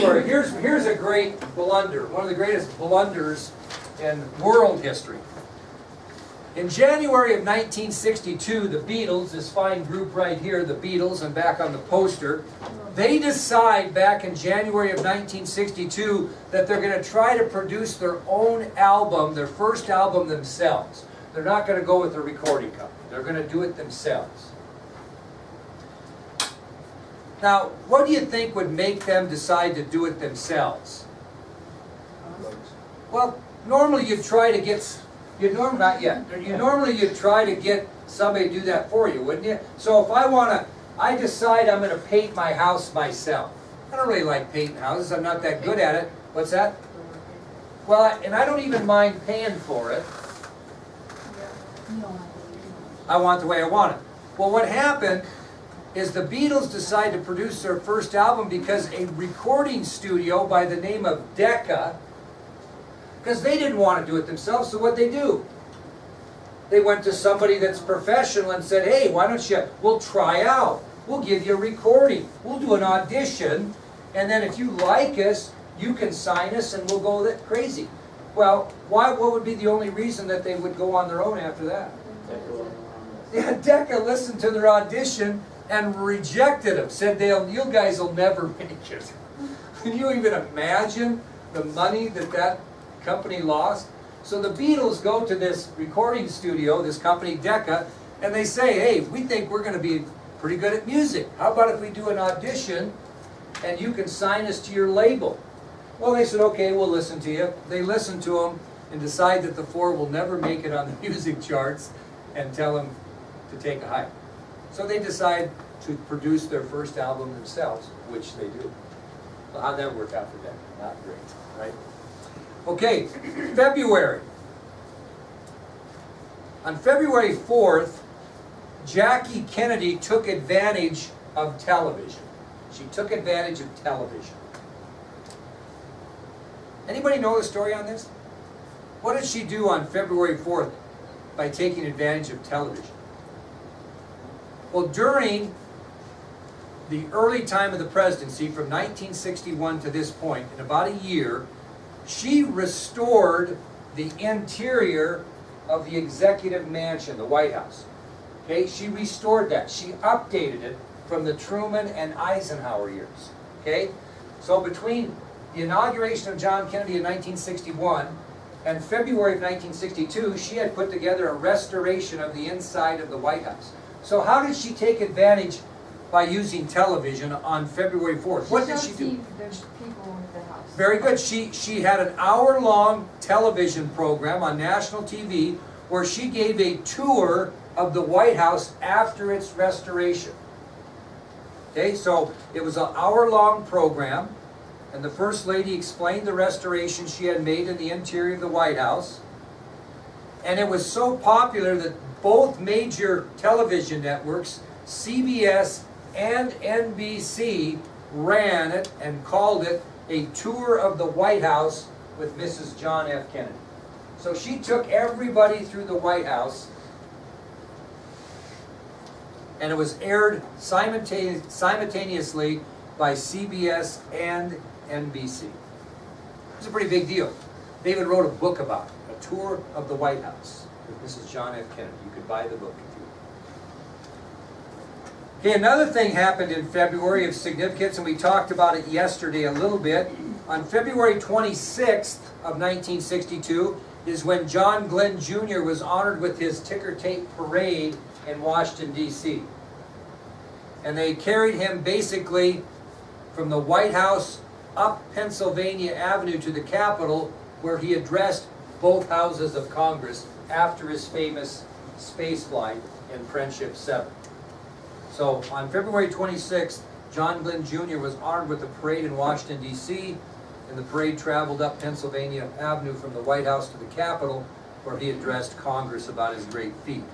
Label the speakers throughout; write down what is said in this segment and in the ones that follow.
Speaker 1: February, here's a great blunder, one of the greatest blunders in world history. In January of 1962, the Beatles, this fine group right here, the Beatles, and back on the poster, they decide back in January of 1962 that they're going to try to produce their own album, their first album themselves. They're not going to go with a recording company. They're going to do it themselves. Now, what do you think would make them decide to do it themselves? Well, normally you'd try to get, not yet. Normally you'd try to get somebody to do that for you, wouldn't you? So if I decide I'm going to paint my house myself. I don't really like painting houses. I'm not that good at it. What's that? Well, and I don't even mind paying for it. I want the way I want it. Well, what happened is the Beatles decided to produce their first album because a recording studio by the name of Decca, because they didn't want to do it themselves, so what'd they do? They went to somebody that's professional and said, hey, why don't you, we'll try out. We'll give you a recording. We'll do an audition, and then if you like us, you can sign us and we'll go crazy. Well, what would be the only reason that they would go on their own after that? Yeah, Decca listened to their audition and rejected them. Said, you guys will never make it. Can you even imagine the money that company lost? So the Beatles go to this recording studio, this company Decca, and they say, hey, we think we're going to be pretty good at music. How about if we do an audition and you can sign us to your label? Well, they said, okay, we'll listen to you. They listen to them and decide that the four will never make it on the music charts and tell them to take a hike. So they decide to produce their first album themselves, which they do. Well, how'd that work out for them? Not great, right? Okay, February. On February 4th, Jackie Kennedy took advantage of television. She took advantage of television. Anybody know the story on this? What did she do on February 4th by taking advantage of television? Well, during the early time of the presidency, from 1961 to this point, in about a year, she restored the interior of the executive mansion, the White House. Okay, she restored that. She updated it from the Truman and Eisenhower years. Okay, so between the inauguration of John Kennedy in 1961 and February of 1962, she had put together a restoration of the inside of the White House. So how did she take advantage by using television on February 4th? What did she do?
Speaker 2: There's people in the house.
Speaker 1: Very good. She had an hour-long television program on national TV where she gave a tour of the White House after its restoration. Okay, so it was an hour-long program, and the First Lady explained the restoration she had made in the interior of the White House. And it was so popular that both major television networks, CBS and NBC, ran it and called it a tour of the White House with Mrs. John F. Kennedy. So she took everybody through the White House, and it was aired simultaneously by CBS and NBC. It was a pretty big deal. David wrote a book about it, A Tour of the White House with Mrs. John F. Kennedy. You could buy the book if you want. Okay, another thing happened in February of significance, and we talked about it yesterday a little bit. On February 26th of 1962 is when John Glenn Jr. was honored with his ticker tape parade in Washington, D.C. And they carried him basically from the White House up Pennsylvania Avenue to the Capitol, where he addressed both houses of Congress after his famous space flight in Friendship 7. So on February 26th, John Glenn Jr. was honored with a parade in Washington, D.C., and the parade traveled up Pennsylvania Avenue from the White House to the Capitol, where he addressed Congress about his great feat.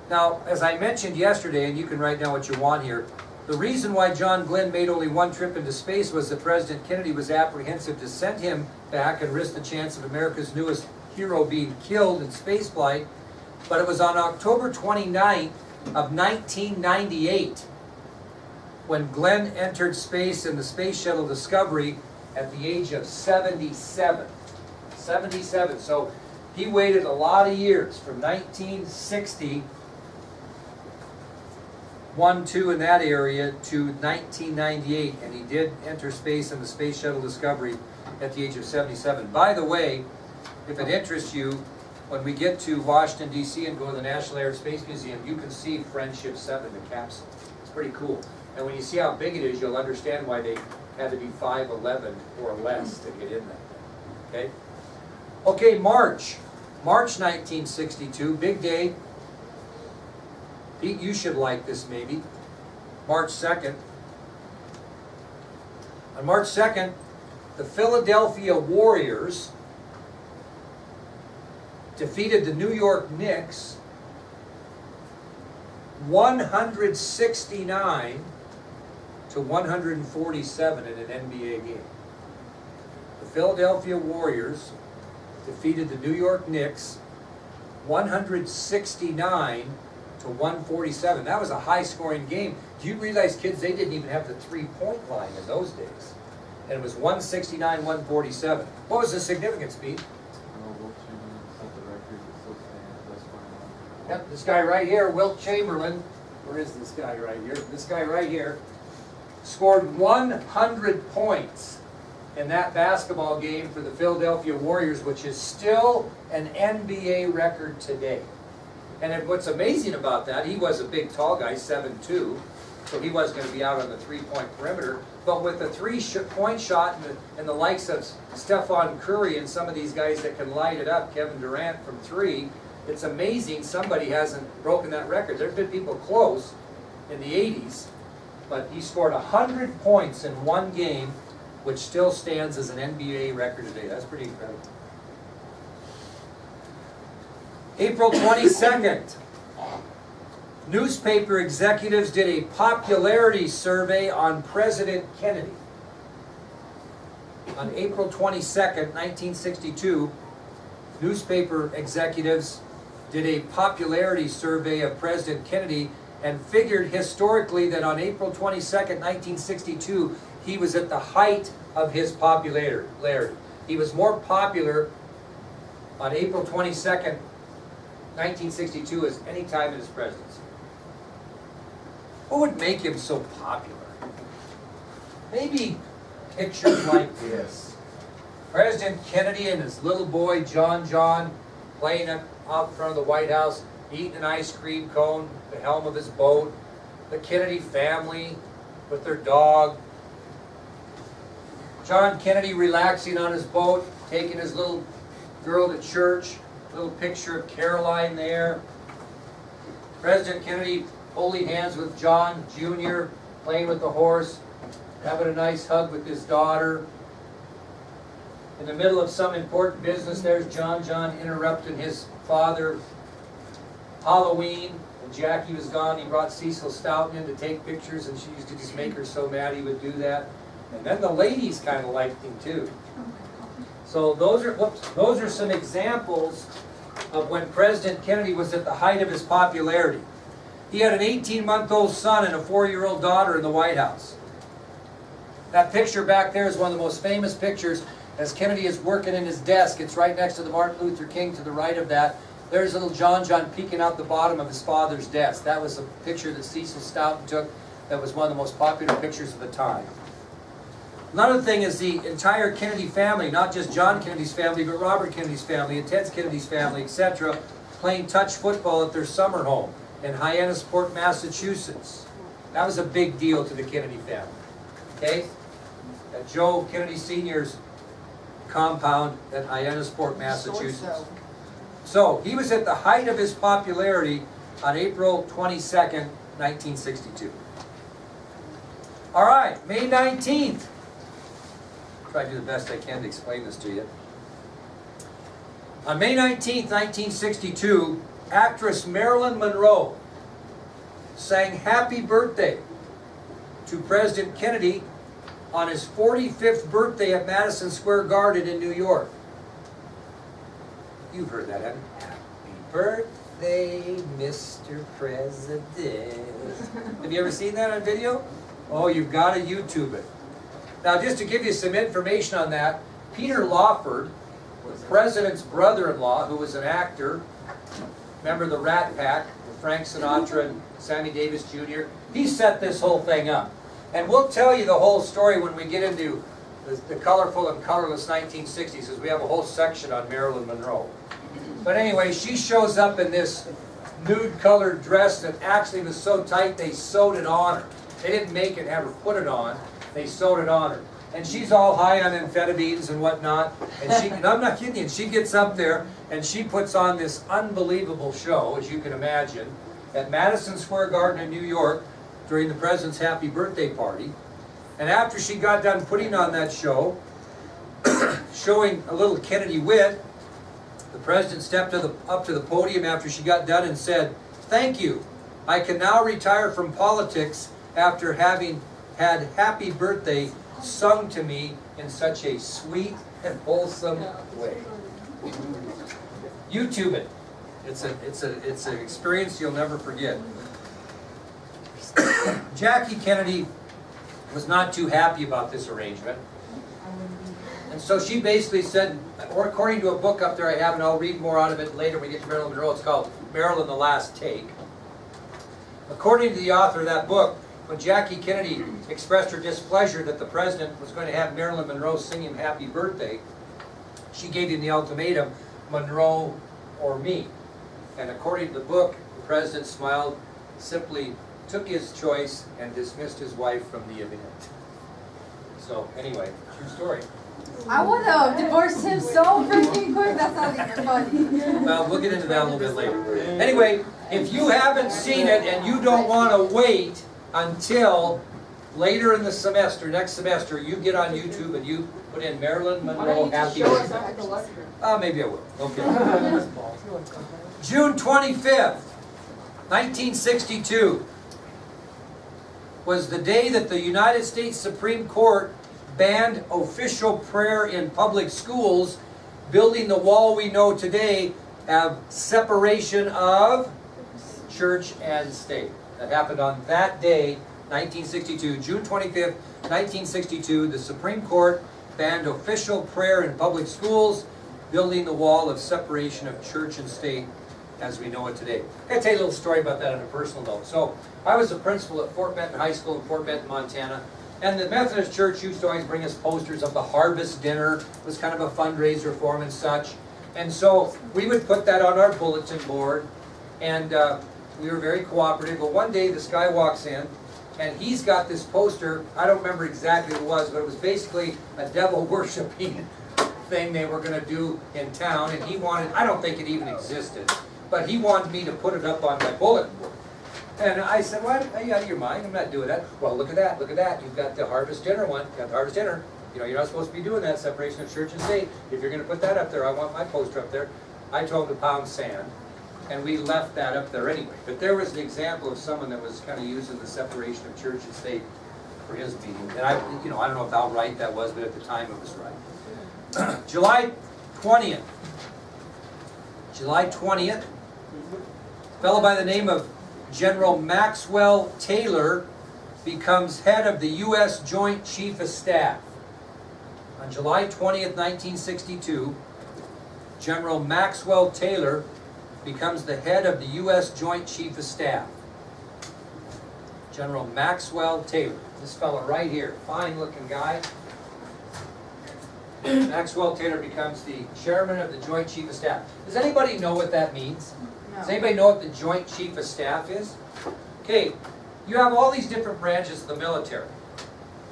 Speaker 1: Now, as I mentioned yesterday, and you can write down what you want here, the reason why John Glenn made only one trip into space was that President Kennedy was apprehensive to send him back and risk the chance of America's newest hero being killed in spaceflight. But it was on October 29th of 1998 when Glenn entered space in the Space Shuttle Discovery at the age of 77. 77. So he waited a lot of years from 1960, 1, 2 in that area, to 1998, and he did enter space in the Space Shuttle Discovery at the age of 77. By the way, if it interests you, when we get to Washington, D.C. and go to the National Air and Space Museum, you can see Friendship 7, the capsule. It's pretty cool. And when you see how big it is, you'll understand why they had to be 5'11" or less to get in that thing. Okay? Okay, March 1962, big day. Pete, you should like this maybe. March 2nd. On March 2nd, the Philadelphia Warriors defeated the New York Knicks 169 to 147 in an NBA game. The Philadelphia Warriors defeated the New York Knicks 169 to 147. That was a high-scoring game. Do you realize, kids, they didn't even have the three-point line in those days? And it was 169, 147. What was the significance, Pete? Yep, this guy right here, Wilt Chamberlain. Where is this guy right here? This guy right here scored 100 points in that basketball game for the Philadelphia Warriors, which is still an NBA record today. And what's amazing about that, he was a big, tall guy, 7'2", so he wasn't going to be out on the three-point perimeter. But with the three-point shot and the likes of Stephon Curry and some of these guys that can light it up, Kevin Durant from three, it's amazing somebody hasn't broken that record. There's been people close in the 80s, but he scored 100 points in one game, which still stands as an NBA record today. That's pretty incredible. April 22nd, newspaper executives did a popularity survey on President Kennedy. On April 22nd, 1962, newspaper executives did a popularity survey of President Kennedy and figured historically that on April 22nd, 1962, he was at the height of his popularity. He was more popular on April 22nd, 1962 as any time in his presidency. What would make him so popular? Maybe pictures like this. President Kennedy and his little boy John playing out in front of the White House, eating an ice cream cone, the helm of his boat, the Kennedy family with their dog, John Kennedy relaxing on his boat, taking his little girl to church, little picture of Caroline there. President Kennedy holding hands with John Jr., playing with the horse, having a nice hug with his daughter. In the middle of some important business, there's John interrupting his father. Halloween, when Jackie was gone, he brought Cecil Stoughton in to take pictures, and she used to just make her so mad he would do that. And then the ladies kind of liked him too. So those are some examples of when President Kennedy was at the height of his popularity. He had an 18-month-old son and a 4-year-old daughter in the White House. That picture back there is one of the most famous pictures as Kennedy is working in his desk. It's right next to the Martin Luther King to the right of that. There's little John peeking out the bottom of his father's desk. That was a picture that Cecil Stoughton took that was one of the most popular pictures of the time. Another thing is the entire Kennedy family, not just John Kennedy's family, but Robert Kennedy's family and Ted Kennedy's family, etc., playing touch football at their summer home in Hyannisport, Massachusetts. That was a big deal to the Kennedy family. Okay? At Joe Kennedy Sr.'s compound at Hyannisport, Massachusetts. So, he was at the height of his popularity on April 22nd, 1962. All right, May 19th. Try to do the best I can to explain this to you. On May 19th, 1962, actress Marilyn Monroe sang Happy Birthday to President Kennedy on his 45th birthday at Madison Square Garden in New York. You've heard that, haven't you? Happy birthday, Mr. President. Have you ever seen that on video? Oh, you've got to YouTube it. Now, just to give you some information on that, Peter Lawford, the president's brother-in-law, who was an actor, remember the Rat Pack, with Frank Sinatra and Sammy Davis Jr., he set this whole thing up. And we'll tell you the whole story when we get into the colorful and colorless 1960s, because we have a whole section on Marilyn Monroe. But anyway, she shows up in this nude-colored dress that actually was so tight they sewed it on her. They didn't make it, have her put it on. They sewed it on her. And she's all high on amphetamines and whatnot. And I'm not kidding you, she gets up there and she puts on this unbelievable show, as you can imagine, at Madison Square Garden in New York during the president's happy birthday party. And after she got done putting on that show, showing a little Kennedy wit, the president stepped up to the podium after she got done and said, "Thank you. I can now retire from politics after having had Happy Birthday sung to me in such a sweet and wholesome way." YouTube it. It's an experience you'll never forget. Jackie Kennedy was not too happy about this arrangement. And so she basically said, or according to a book up there I have, and I'll read more out of it later when we get to Marilyn Monroe, it's called Marilyn the Last Take. According to the author of that book, when Jackie Kennedy expressed her displeasure that the president was going to have Marilyn Monroe sing him Happy Birthday, she gave him the ultimatum, Monroe or me. And according to the book, the president smiled, simply took his choice, and dismissed his wife from the event. So anyway, true story.
Speaker 2: I would have divorced him so freaking quick. That's not even funny.
Speaker 1: Well, we'll get into that a little bit later. Anyway, if you haven't seen it and you don't want to wait until later in the semester, next semester, you get on YouTube and you put in Marilyn Monroe Happy Birthday. Maybe I will. Okay. June 25th, 1962 was the day that the United States Supreme Court banned official prayer in public schools, building the wall we know today of separation of church and state. That happened on that day, 1962, June 25th, 1962. The Supreme Court banned official prayer in public schools, building the wall of separation of church and state as we know it today. I'm going to tell you a little story about that on a personal note. So, I was a principal at Fort Benton High School in Fort Benton, Montana. And the Methodist Church used to always bring us posters of the Harvest Dinner. It was kind of a fundraiser for them and such. And so we would put that on our bulletin board. And we were very cooperative. But one day this guy walks in and he's got this poster. I don't remember exactly what it was, but it was basically a devil worshiping thing they were going to do in town. And he wanted, I don't think it even existed, but he wanted me to put it up on my bulletin board. And I said, "What? Are you out of your mind? I'm not doing that." "Well, look at that, look at that. You've got the Harvest Dinner one. You've got the Harvest Dinner. You know, you're not supposed to be doing that, separation of church and state. If you're going to put that up there, I want my poster up there." I told him to pound sand, and we left that up there anyway. But there was an example of someone that was kind of using the separation of church and state for his meeting. And I don't know if how right that was, but at the time it was right. July 20th. July 20th. A fellow by the name of General Maxwell Taylor becomes head of the U.S. Joint Chief of Staff. On July 20th, 1962, General Maxwell Taylor becomes the head of the U.S. Joint Chief of Staff. General Maxwell Taylor. This fellow right here, fine-looking guy. Maxwell Taylor becomes the chairman of the Joint Chief of Staff. Does anybody know what that means? Does anybody know what the Joint Chief of Staff is? Okay, you have all these different branches of the military.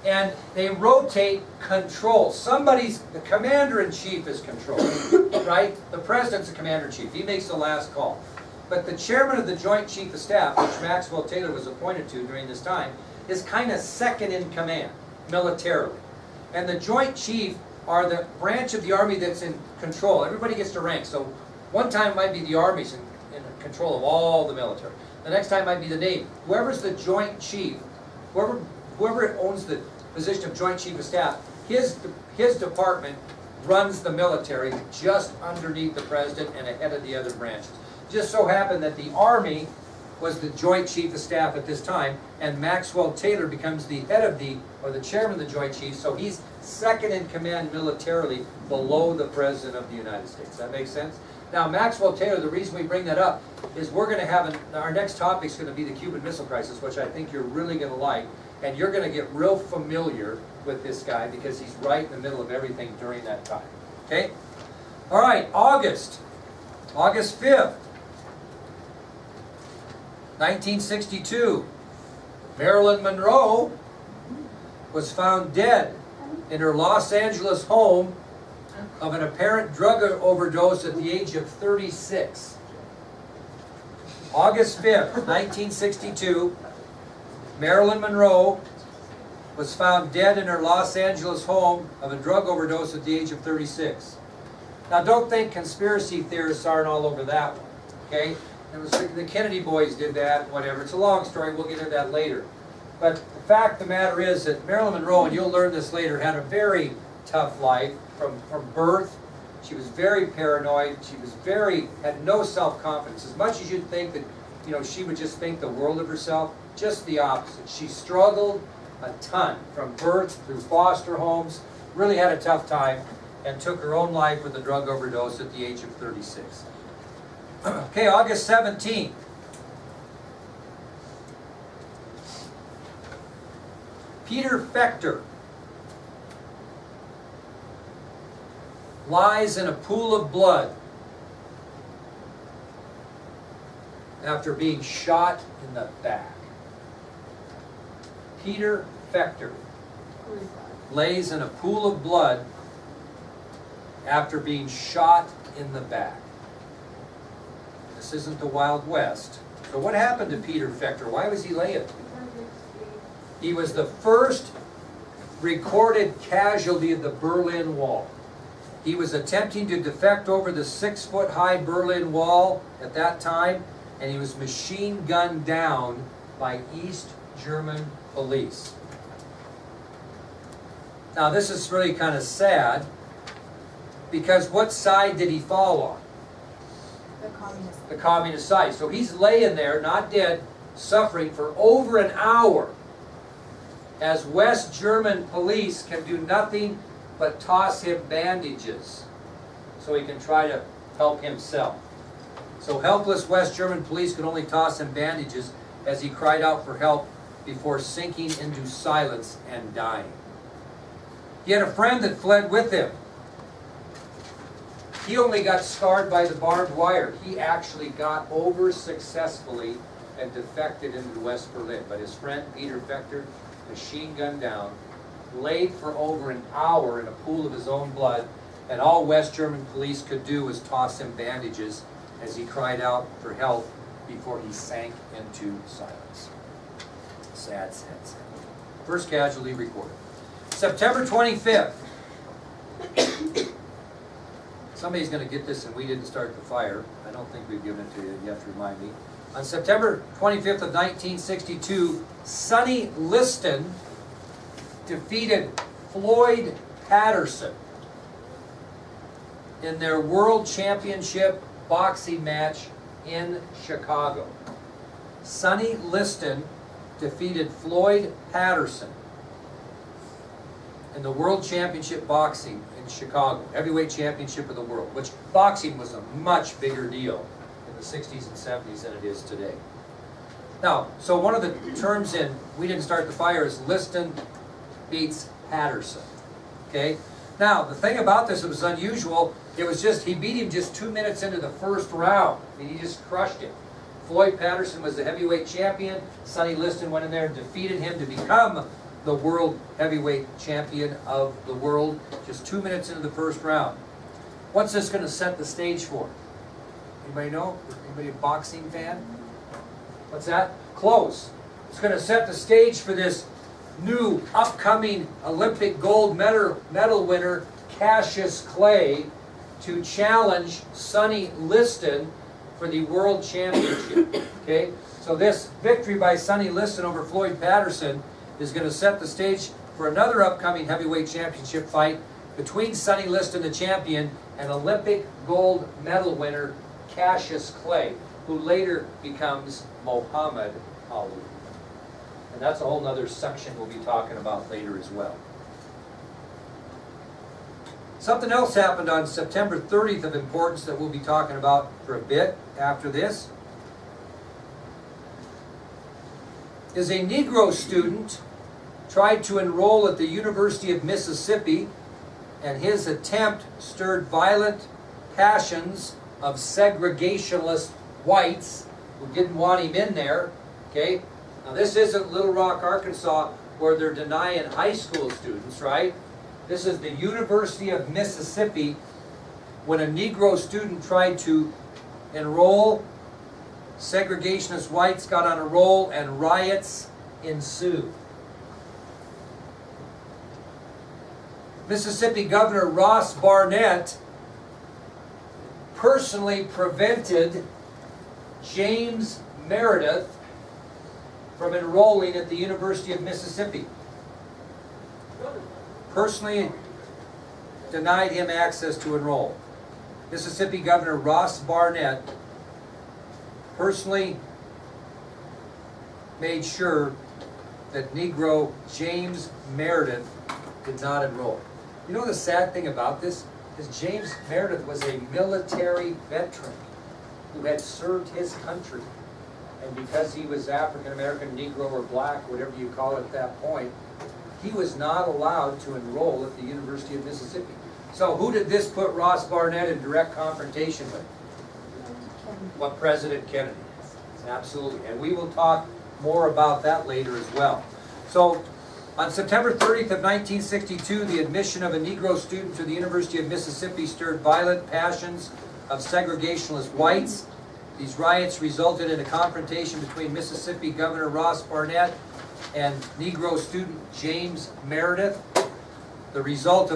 Speaker 1: And they rotate control. The commander-in-chief is control, right? The president's the commander-in-chief. He makes the last call. But the chairman of the Joint Chief of Staff, which Maxwell Taylor was appointed to during this time, is kind of second in command, militarily. And the Joint Chief are the branch of the Army that's in control. Everybody gets to rank. So one time it might be the Army's in control of all the military. The next time might be the Navy. Whoever's the Joint Chief, whoever owns the position of Joint Chief of Staff, his department runs the military just underneath the president and ahead of the other branches. Just so happened that the Army was the Joint Chief of Staff at this time, and Maxwell Taylor becomes the head of or the chairman of the Joint Chiefs, so he's second in command militarily below the President of the United States. That makes sense? Now, Maxwell Taylor, the reason we bring that up is we're going to have, our next topic is going to be the Cuban Missile Crisis, which I think you're really going to like, and you're going to get real familiar with this guy because he's right in the middle of everything during that time. Okay? All right, August 5th. 1962, Marilyn Monroe was found dead in her Los Angeles home of an apparent drug overdose at the age of 36. August 5th, 1962, Marilyn Monroe was found dead in her Los Angeles home of a drug overdose at the age of 36. Now don't think conspiracy theorists aren't all over that one, okay? It was the Kennedy boys did that, whatever. It's a long story, we'll get into that later. But the fact of the matter is that Marilyn Monroe, and you'll learn this later, had a very tough life from birth. She was very paranoid. She was had no self-confidence. As much as you'd think that, you know, she would just think the world of herself, just the opposite. She struggled a ton from birth through foster homes, really had a tough time, and took her own life with a drug overdose at the age of 36. Okay, August 17th. Peter Fechter lies in a pool of blood after being shot in the back. Peter Fechter lays in a pool of blood after being shot in the back. This isn't the Wild West. So what happened to Peter Fechter? Why was he laying? He was the first recorded casualty of the Berlin Wall. He was attempting to defect over the 6-foot-high Berlin Wall at that time, and he was machine gunned down by East German police. Now this is really kind of sad, because what side did he fall on? The communist side. So he's laying there, not dead, suffering for over an hour, as West German police can do nothing but toss him bandages so he can try to help himself. So helpless West German police could only toss him bandages as he cried out for help before sinking into silence and dying. He had a friend that fled with him. He only got scarred by the barbed wire. He actually got over successfully and defected into West Berlin. But his friend, Peter Fechter, machine gunned down, laid for over an hour in a pool of his own blood, and all West German police could do was toss him bandages as he cried out for help before he sank into silence. Sad, sad, sad. First casualty recorded. September 25th. Somebody's going to get this, and we didn't start the fire. I don't think we've given it to you. You have to remind me. On September 25th of 1962, Sonny Liston defeated Floyd Patterson in their World Championship boxing match in Chicago. Sonny Liston defeated Floyd Patterson in the World Championship boxing in Chicago, heavyweight championship of the world, which boxing was a much bigger deal in the 60s and 70s than it is today. Now, so one of the terms in We Didn't Start the Fire is Liston beats Patterson. Okay? Now, the thing about this, it was unusual. It was just, he beat him just 2 minutes into the first round. I mean, he just crushed him. Floyd Patterson was the heavyweight champion. Sonny Liston went in there and defeated him to become the world heavyweight champion of the world, just 2 minutes into the first round. What's this going to set the stage for? Anybody know? Anybody a boxing fan? What's that? Close. It's going to set the stage for this new upcoming Olympic gold medal winner, Cassius Clay, to challenge Sonny Liston for the world championship. Okay? So this victory by Sonny Liston over Floyd Patterson is going to set the stage for another upcoming heavyweight championship fight between Sonny Liston, the champion, and Olympic gold medal winner Cassius Clay, who later becomes Muhammad Ali. And that's a whole nother section we'll be talking about later as well. Something else happened on September 30th of importance that we'll be talking about for a bit after this. Is a Negro student tried to enroll at the University of Mississippi, and his attempt stirred violent passions of segregationist whites who didn't want him in there. Okay? Now this isn't Little Rock, Arkansas, where they're denying high school students, right? This is the University of Mississippi, when a Negro student tried to enroll. Segregationist whites got on a roll and riots ensued. Mississippi Governor Ross Barnett personally prevented James Meredith from enrolling at the University of Mississippi. Personally denied him access to enroll. Mississippi Governor Ross Barnett personally made sure that Negro James Meredith did not enroll. You know the sad thing about this is James Meredith was a military veteran who had served his country. And because he was African American, Negro, or black, whatever you call it at that point, he was not allowed to enroll at the University of Mississippi. So who did this put Ross Barnett in direct confrontation with? What, President Kennedy. Absolutely. And we will talk more about that later as well. So on September 30th of 1962, the admission of a Negro student to the University of Mississippi stirred violent passions of segregationist whites. These riots resulted in a confrontation between Mississippi Governor Ross Barnett and Negro student James Meredith. The result of